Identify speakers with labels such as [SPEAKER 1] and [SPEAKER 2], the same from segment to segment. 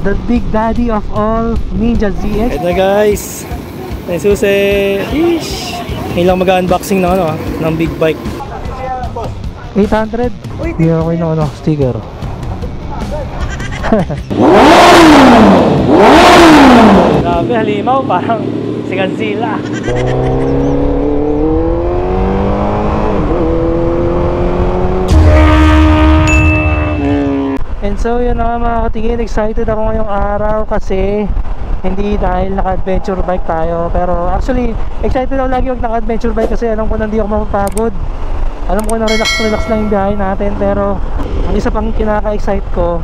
[SPEAKER 1] the big daddy of all, Ninja ZX.
[SPEAKER 2] Ito na guys, may susi. Ish. Ngayon lang mag-unboxing ng ano, ng big bike.
[SPEAKER 1] 800. Hindi okay na ano, sticker.
[SPEAKER 2] Grabe, halimaw, parang si Godzilla.
[SPEAKER 1] And so yun na mga katingin, excited ako ngayong araw kasi hindi dahil naka-adventure bike tayo, pero actually excited ako lagi wag naka-adventure bike kasi alam ko na hindi ako mapapagod. Alam ko na relax lang yung biyahe natin, pero ang isa pang kinaka-excite ko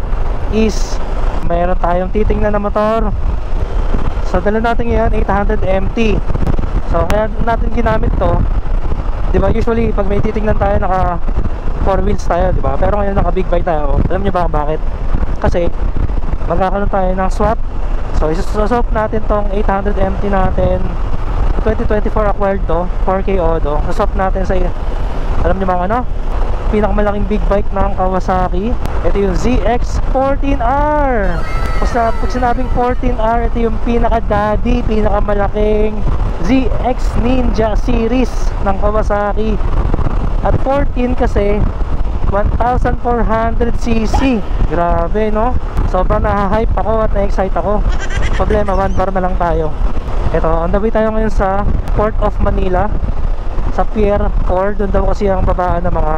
[SPEAKER 1] is mayroon tayong titingnan na motor. So dala natin ngayon 800 MT. So kaya natin ginamit to, diba? Usually pag may titingnan tayo naka 4 wheels tayo, diba? Pero ngayon naka big bike tayo. Alam niyo ba bakit? Kasi magkakaroon tayo ng swap. So isaswap natin tong 800 MT natin, 2024 acquired to, 4K Odo. Swap natin sa, alam niyo ba ano, pinakamalaking big bike ng Kawasaki. Ito yung ZX14R. Basta pag sinabing 14R, ito yung pinaka-daddy, pinakamalaking ZX Ninja series ng Kawasaki. At 14 kasi 1,400cc. Grabe no? Sobrang na-hype ako at na-excite ako. Problema, 1 bar na lang tayo. Ito, on the way tayo ngayon sa Port of Manila, sa Pier 4. Doon daw kasi ang babaan ng mga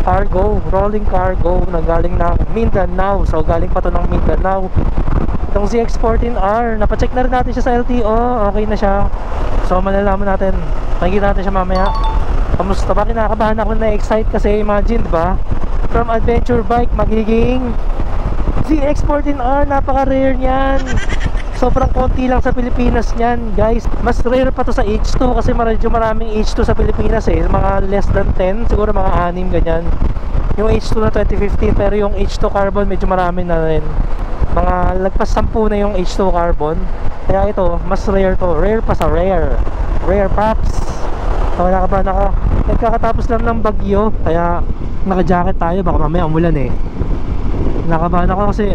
[SPEAKER 1] cargo, rolling cargo na galing ng Mindanao. So galing pa to ng Mindanao. Itong ZX14R, napacheck na rin natin siya sa LTO. Okay na siya. So malalaman natin, makikita natin siya mamaya. Kamusta ba? Kinakabahan ako, na-excite kasi imagine, diba? From adventure bike magiging ZX14R, napaka-rare niyan. Sobrang konti lang sa Pilipinas niyan, guys. Mas rare pa to sa H2 kasi medyo maraming H2 sa Pilipinas eh. Mga less than 10, siguro mga 6 ganyan. Yung H2 na 2015, pero yung H2 carbon medyo marami na rin. Mga lagpas 10 na yung H2 carbon. Kaya ito, mas rare to. Rare pa sa rare. Rare pops. So nakabahan ako. Nagkakatapos lang ng bagyo, kaya naka-jacket tayo, baka mamaya umulan eh. Nakabahan ako kasi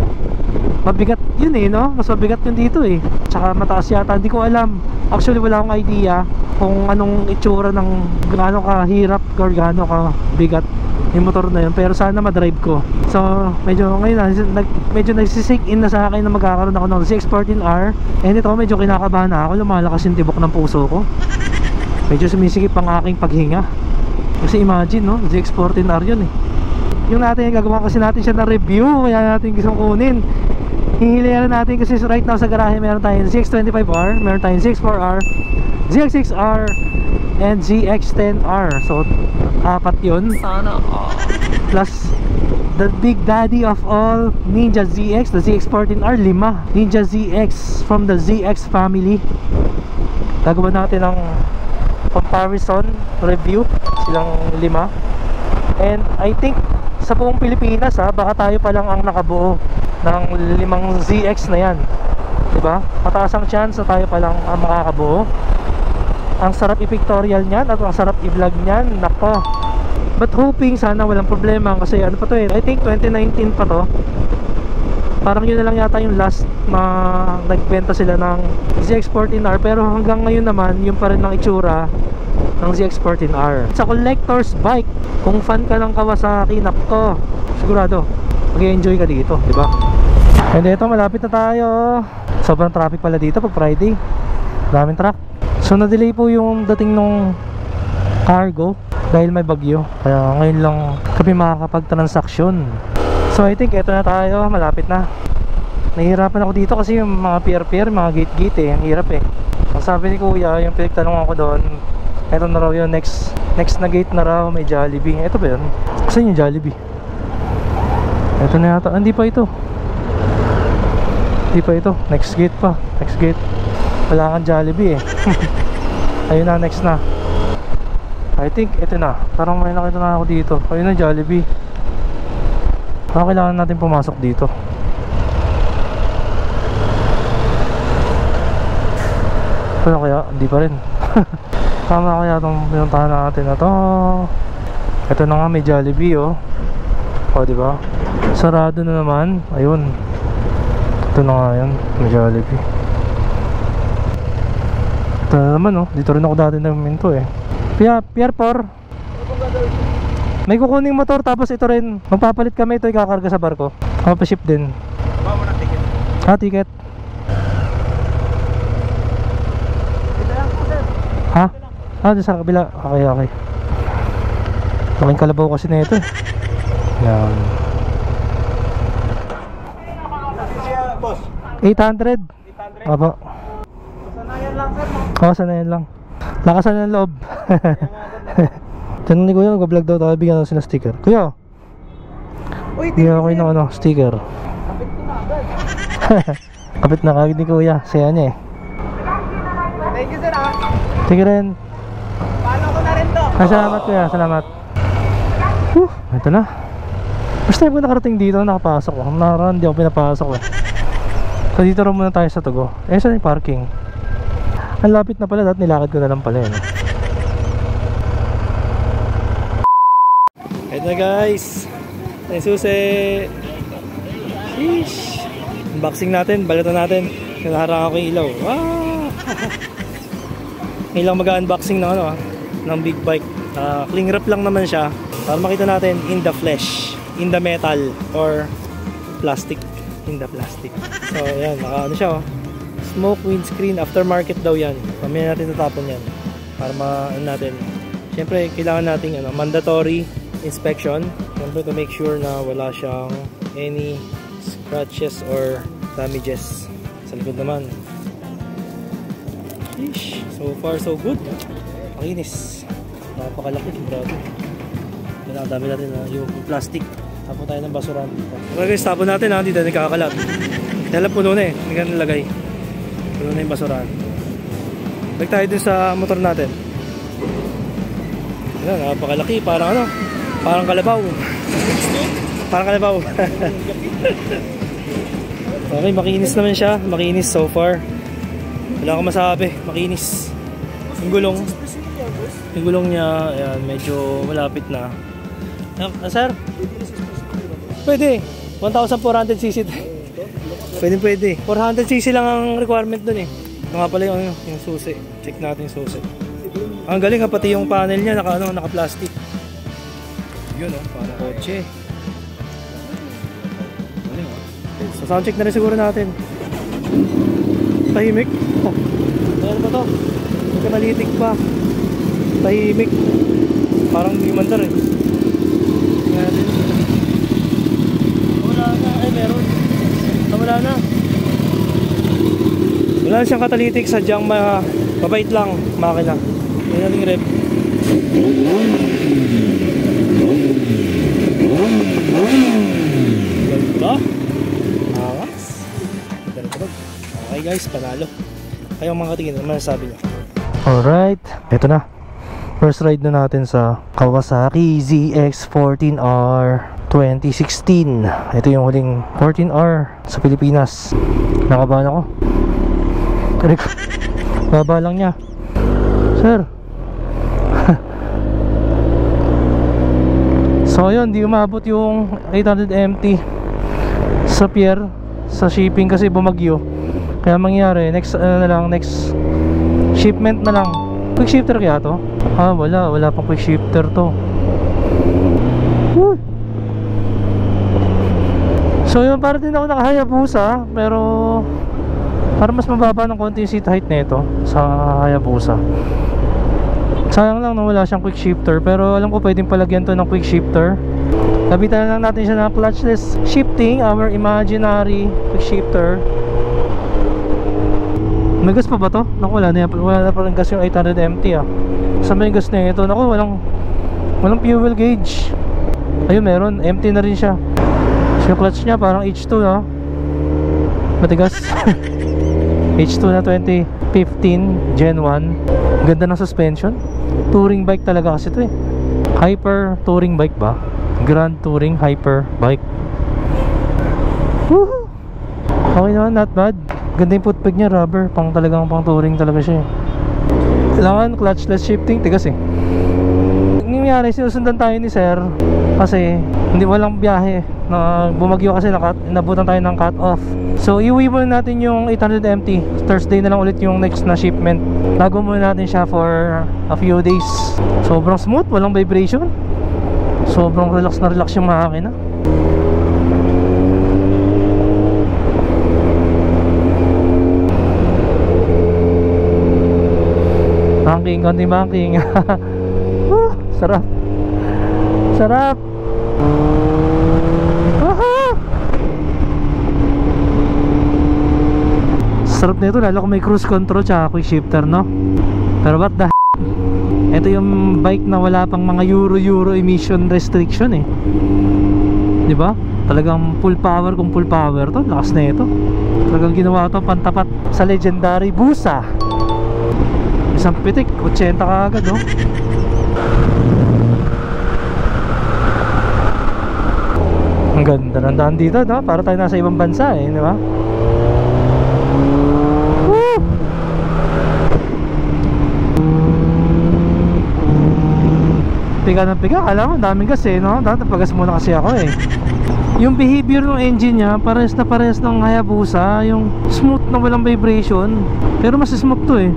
[SPEAKER 1] mabigat yun eh, no? Mas mabigat yun dito eh. Tsaka mataas yata, hindi ko alam. Actually wala akong idea kung anong itsura ng gaano kahirap or gaano kabigat yung motor na yun, pero sana madrive ko. So medyo ngayon medyo nagsisink in na sa akin na magkakaroon ako ng ZX14R. And ito, medyo kinakabahan na ako. Lumalakas yung tibok ng puso ko. Medyo sumisikip ang aking paghinga. Kasi imagine, no? ZX14R yun eh. Yung natin, gagawa kasi natin siya na review, kaya natin gusto kunin. Hihilihan natin kasi right now sa garahe meron tayong ZX25R, meron tayong ZX4R, ZX6R, and ZX10R. So 4 yun. Sana plus the big daddy of all, Ninja ZX, the ZX14R, 5 Ninja ZX from the ZX family. Gagawa natin ng comparison review, silang 5. And I think sa buong Pilipinas baka tayo pa lang ang nakabuo ng 5 ZX na yan, diba? Mataas ang chance na tayo pa lang ang makakabuo. Ang sarap i-pictorial nyan at ang sarap i-vlog nyan, nako. But hoping sana walang problema kasi ano pa to eh, I think 2019 pa to. Parang yun na lang yata yung last na nagbenta sila ng ZX14R, pero hanggang ngayon naman yung pa rin ng itsura ng ZX14R. Sa collector's bike, kung fan ka ng Kawasaki, nako, sigurado mag-enjoy ka dito, diba? And ito, malapit na tayo. Sobrang traffic pala dito pag Friday, daming truck. So na-delay po yung dating nung cargo dahil may bagyo, kaya ngayon lang kami makakapag-transaksyon. So I think eto na tayo, malapit na. Nahihirapan ako dito kasi yung mga pier-pier, mga gate-gate eh, ang hirap eh. Ang sabi ni kuya, yung pinagtanong ako doon, eto na raw yung next na gate na raw, may Jollibee. Eto ba yun? Saan yung Jollibee? Eto na yata, hindi pa ito. Hindi pa ito, next gate pa. Next gate, wala kang Jollibee eh. Ayun na, next na. I think eto na, parang may nakita na ako dito. Ayun na, Jollibee. Baka kailangan natin pumasok dito. Ano kaya? Hindi pa rin. Tama kaya itong pinuntahan natin na to. Ito na nga, may Jollibee oh. O diba? Sarado na naman. Ayun. Ito na nga yan, may Jollibee. Ito na naman oh, dito rin ako dati na minto eh. Pier 4. May kukuning motor tapos ito rin. Magpapalit kami, ito ikakarga sa barko. Papaship din.
[SPEAKER 2] Bawa mo ng ticket.
[SPEAKER 1] Ticket. Ha? Doon sa kabila. Okay. Laking kalabaw kasi na ito eh. Yan.
[SPEAKER 2] Boss.
[SPEAKER 1] 800.
[SPEAKER 2] 800.
[SPEAKER 1] Opo.
[SPEAKER 2] Sanayan lang sir.
[SPEAKER 1] Oo, sanayan lang. Lakasan ng loob. Tanong ni Kuya, mag-vlog daw tayo, bigyan natin sila sticker. Kuya, bigyan ako ng sticker.
[SPEAKER 2] Kapit ko na agad.
[SPEAKER 1] Kapit na kagad ni Kuya, saya niya eh.
[SPEAKER 2] Thank you sir ha.
[SPEAKER 1] Sige rin.
[SPEAKER 2] Paano ko na rin to?
[SPEAKER 1] Salamat Kuya, salamat. Ito na. First time ko nakarating dito, nakapasok ko. Nakaraan, hindi ako pinapasok eh. So dito rin muna tayo sa Tugo. Saan yung parking? Ang lapit na pala, dahil nilakad ko na lang pala eh.
[SPEAKER 2] Ito na guys. Ay susi. Sheesh. Unboxing natin, balatan natin. Kinaharang ako yung ilaw. Wow. Ngayon lang mag-unboxing ng ng big bike. Cling wrap lang naman siya para makita natin in the flesh, in the metal or plastic, in the plastic. So ayan, siya smoke windscreen, aftermarket daw yan. Mamaya natin tatapon yan para natin. Siyempre kailangan nating mandatory inspection, siyempre to make sure na wala siyang any scratches or damages. Sa likod naman, ish, so far so good. Makinis, napakalaki, grabe. Ang dami natin yung plastic. Tapon tayo ng basuran. Okay guys, tapon natin ha, hindi tayo nagkakalat. Dahil puno na eh, hindi ka nalagay. Puno na yung basuran. Balik tayo dun sa motor natin. Ayan, napakalaki, parang parang kalabaw. Parang kalabaw. Okay, makinis naman siya. Makinis so far. Wala akong masabi, makinis. Yung gulong niya, ayan, medyo malapit na. Sir? Pwede. 1,400cc. Pwede. 400cc lang ang requirement dun eh. Ito nga pala yung susi. Check natin yung susi. Ang galing ha, pati yung panel niya naka-plastic. Yun parang kotse. Galing so sound check na rin siguro natin. Tahimik. Ayan ba to? Kanalitik pa. Tahimik. Parang hindi mandar eh. Wala na. Ay meron. Wala na. Wala siyang catalytic. Sadyang mabait lang makina. Yan nating rep. Ganda. Angas. Okay guys, panalo. Kayong mga katingin, ano masasabi nyo?
[SPEAKER 1] Alright, ito na. First ride na natin sa Kawasaki ZX-14R 2016. Ito yung huling 14R sa Pilipinas. Nakabahan ako. Baba lang niya. Sir. So yun, di umabot yung 800 MT sa pier, sa shipping kasi bumagyo. Kaya mangyari, next shipment na lang. Quick shifter kaya to? Wala pang quick shifter to. Woo! So yun, para din ako naka-Hayabusa, pero para mas mababa ng konti yung seat height nito sa Hayabusa. Sayang lang na wala siyang quick shifter, pero alam ko pwedeng palagyan to ng quick shifter. Kabitan lang natin siya ng clutchless shifting, our imaginary quick shifter. May gas pa ba to? Naku, wala na pa rin gas yung 800 MT Saan ba yung gas na ito? Naku, walang fuel gauge. Ayun, meron, empty na rin siya. So yung clutch niya parang H2 matigas. H2 na 2015 Gen 1. Ganda ng suspension. Touring bike talaga kasi ito eh. Hyper touring bike ba? Grand touring hyper bike. Woohoo! Okay naman, not bad. Ganda yung footpeg niya, rubber. Talagang pang touring talaga siya eh. Kailangan clutchless shifting, tigas eh. nangyari, sinusundan tayo ni sir kasi hindi walang biyahe na bumagyo kasi inabutan tayo ng cut off. So iuwi muna natin yung 800 MT. Thursday na lang ulit yung next na shipment. Lago muna natin siya for a few days. Sobrang smooth, walang vibration. Sobrang relax na relax yung makina. Banking, konting banking. Sarap. Sarap. Sarap nito lalo kung may cruise control tsaka quick shifter, no? Pero what the ito yung bike na wala pang mga Euro emission restriction eh. 'Di ba? Talagang full power kung full power to. Lakas na ito. Talagang ginawa to pantapat sa legendary Busa. Isang pitik, 80 kaagad, no? Ang ganda ng daan dito, no? Para tayo nasa ibang bansa eh, di ba? Woo! Piga ng piga, kala mo daming gas eh, no? Dati pagas muna kasi ako eh. Yung behavior ng engine niya, pares na pares ng Hayabusa. Yung smooth na walang vibration. Pero mas smooth to eh,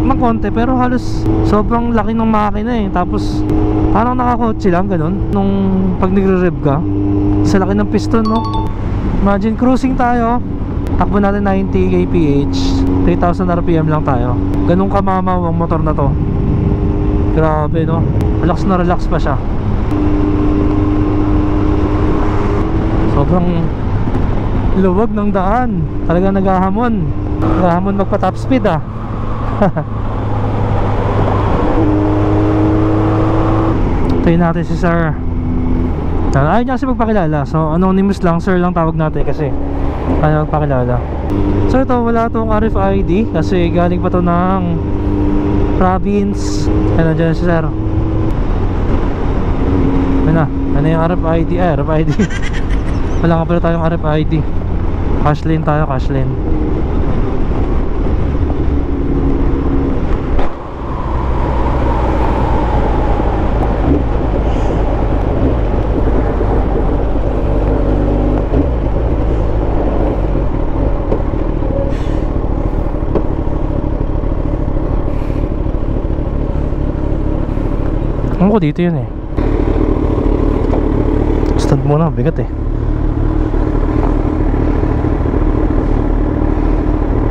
[SPEAKER 1] ng konti, pero halos sobrang laki ng makina eh. Tapos parang nakakotse lang ganun nung pag nagre-rev ka sa laki ng piston, no? Imagine cruising tayo, takbo natin 90 kph, 3000 rpm lang tayo. Ganun kamamaw ang motor na to. Grabe, no? Relax na relax pa siya. Sobrang luwag ng daan. Talaga naghahamon magpa top speed ah. Tayo natin si sir. Ayaw niya kasi magpakilala. So anonymous lang, sir lang tawag natin kasi ayaw magpakilala. So ito, wala tong RFID kasi galing pa to ng province. Ano dyan si sir? Ano yung RFID? RFID. Wala nga pala tayong RFID. Cash lane tayo, cash lane. Ako dito yun eh. Stand muna, bigat eh.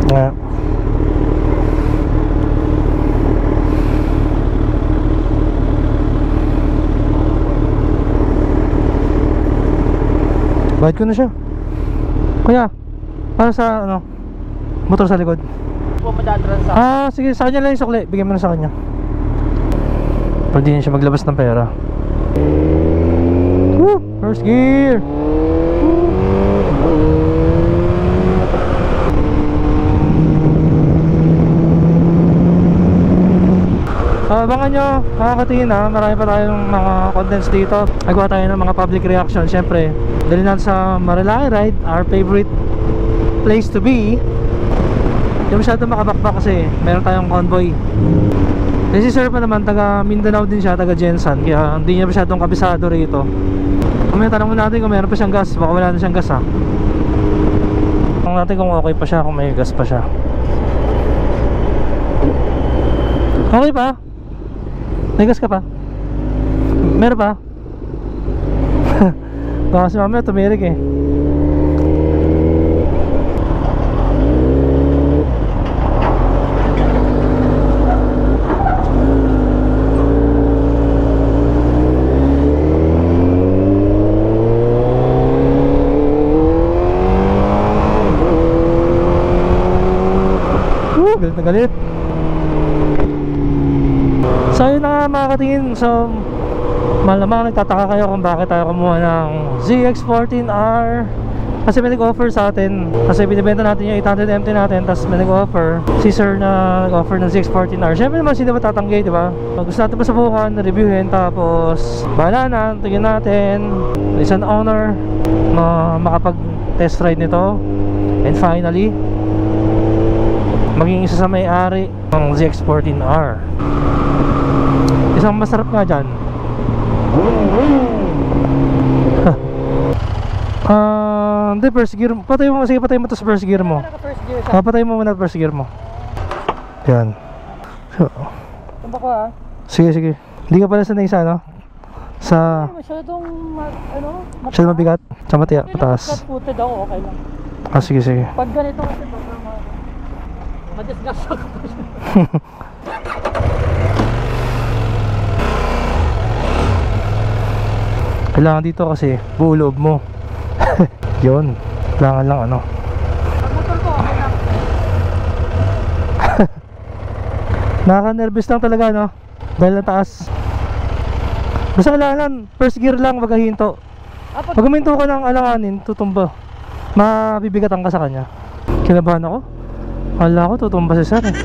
[SPEAKER 1] Nga. Bayad ko na siya. Kuya, para sa ano, motor sa likod.
[SPEAKER 3] Po madatransfer.
[SPEAKER 1] Ah, sige, sa kanya lang yung sukli. Bigyan mo na sa kanya. Pwede niya siya maglabas ng pera. Woo! First gear! Abangan nyo mga katingin ha. Marami pa tayong mga contents dito. Nagawa tayo ng mga public reaction. Siyempre, dali natin sa Marilaki Ride, our favorite place to be. Hindi masyado makabakbak kasi meron tayong convoy. Eh si sir pa naman, taga Mindanao din siya, taga Jensan. Kaya hindi niya masyadong kabisado rito. Kung may tanong mo natin kung meron pa siyang gas. Baka wala na siyang gas ha. Tanong natin kung okay pa siya, kung may gas pa siya. Okay pa? May gas ka pa? Meron pa? Baka si mamaya tumirik eh. Galit na galit. So yun na nga mga katingin. So malamang nagtataka kayo kung bakit tayo kumuha ng ZX14R. Kasi may nag-offer sa atin. Kasi binibenta natin yung 800 MT natin. Tapos may nag-offer si sir na nag-offer ng ZX14R. Syempre naman sino ba tatanggi, diba? Gusto natin masubukan, reviewin. Tapos bahala na, tingin natin. It's an honor na makapag test ride nito. And finally maging isa sa may-ari ng ZX14R. Isang masarap nga dyan, Hindi, first gear. Patay mo, sige, patay mo to sa first gear mo.
[SPEAKER 3] Naka-first gear siya.
[SPEAKER 1] Patay mo muna first gear mo. Yan.
[SPEAKER 3] Tumba ko ha.
[SPEAKER 1] Sige, sige. Hindi ka pala sanay sa ano? Sa...
[SPEAKER 3] Masyadong,
[SPEAKER 1] Masyadong mabigat? Sa matiya, pataas.
[SPEAKER 3] Flat-footed ako, okay lang.
[SPEAKER 1] Ah, sige, sige.
[SPEAKER 3] Pag ganito kasi sobrang madisgast ako.
[SPEAKER 1] Kailangan dito kasi buo loob mo. Yun. Kailangan lang ano.
[SPEAKER 3] Pag motor ko, okay lang.
[SPEAKER 1] Nakaka-nervous lang talaga, no? Dahil na taas. Basta kailangan first gear lang, wag hinto. Pag huminto ka ng alanganin, tutumba. Mabibigatan ka sa kanya. Kinabahan ako. Hala ko, tutumba si sir eh.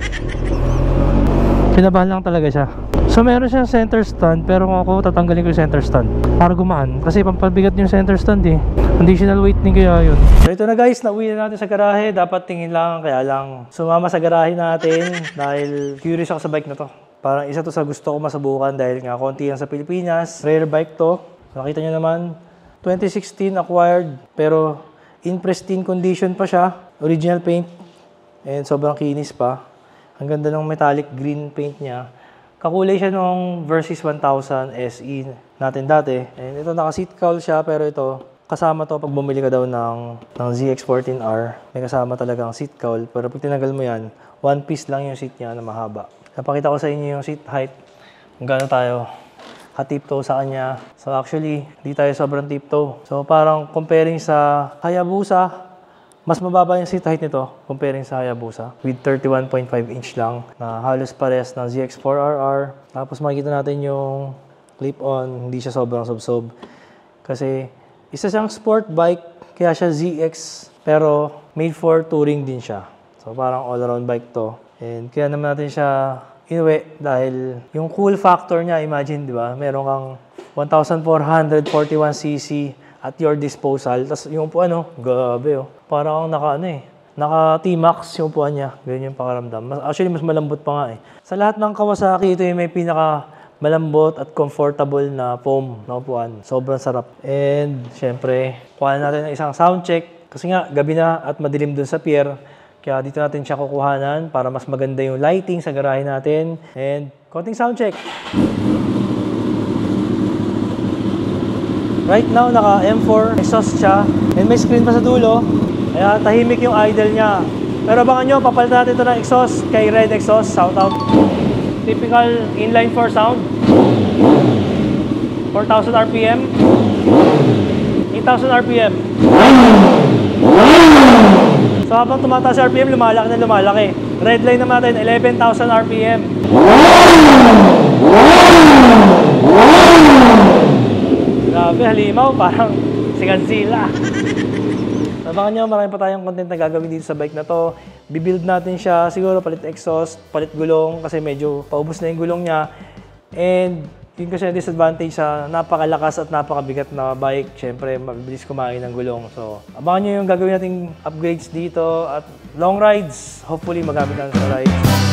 [SPEAKER 1] Kinabahan lang talaga siya. So meron siyang center stand, pero kung ako tatanggalin ko yung center stand para gumaan, kasi pampabigat yung center stand eh. Additional weight din kaya yun. So ito na guys, nauwi na natin sa garahe. Dapat tingin lang, kaya lang sumama sa garahe natin dahil curious ako sa bike na to. Parang isa to sa gusto ko masubukan dahil nga konti yan sa Pilipinas. Rare bike to. Nakita nyo naman, 2016 acquired, pero in pristine condition pa siya. Original paint and sobrang kinis pa. Ang ganda ng metallic green paint niya. Kakulay siya nung Versys 1000 SE natin dati. And ito naka-seat cowl siya, pero ito kasama to pag bumili ka daw ng ZX14R. May kasama talagang seat cowl, pero pag tinagal mo yan, one piece lang yung seat niya na mahaba. Napakita ko sa inyo yung seat height. Kung gaano tayo ka-tiptoe sa kanya. So actually, di tayo sobrang tiptoe. So parang comparing sa Hayabusa, mas mababa yung seat height nito comparing sa Hayabusa with 31.5 inch lang na halos pares ng ZX4RR. Tapos makikita natin yung clip-on, hindi siya sobrang sob-sob. Kasi isa siyang sport bike, kaya siya ZX, pero made for touring din siya. So parang all-around bike to. And kaya naman natin siya inuwi dahil yung cool factor niya, imagine, di ba? Meron kang 1,441cc at your disposal. Tapos yung upuan, grabe, parang naka T-Max yung upuan niya. Ganyan yung pakaramdam. Actually, mas malambot pa nga eh. Sa lahat ng Kawasaki, ito yung may pinaka malambot at comfortable na foam na upuan. Sobrang sarap. And, syempre, kuha natin ng isang sound check. Kasi nga, gabi na at madilim dun sa pier. Kaya dito natin siya kukuhanan para mas maganda yung lighting sa garahe natin. And, konting sound check. Right now, naka M4 exhaust siya. And may screen pa sa dulo. Kaya tahimik yung idle niya. Pero abangan nyo, papalitan natin ito ng exhaust kay Red Exhaust. Shout out. Typical inline 4 sound. 4,000 RPM. 8,000 RPM. So habang tumataas sa RPM, lumalaki na lumalaki. Red line naman natin, 11,000 RPM. Grabe, halimaw, parang si Godzilla. Abangan nyo, marami pa tayong content na gagawin dito sa bike na to. Bibuild natin siya, siguro palit exhaust, palit gulong, kasi medyo paubos na yung gulong niya. And yun kasi yung disadvantage sa napakalakas at napakabigat na bike. Siyempre, mabilis kumain ng gulong. So, abangan nyo yung gagawin nating upgrades dito at long rides. Hopefully, magamit natin sa rides.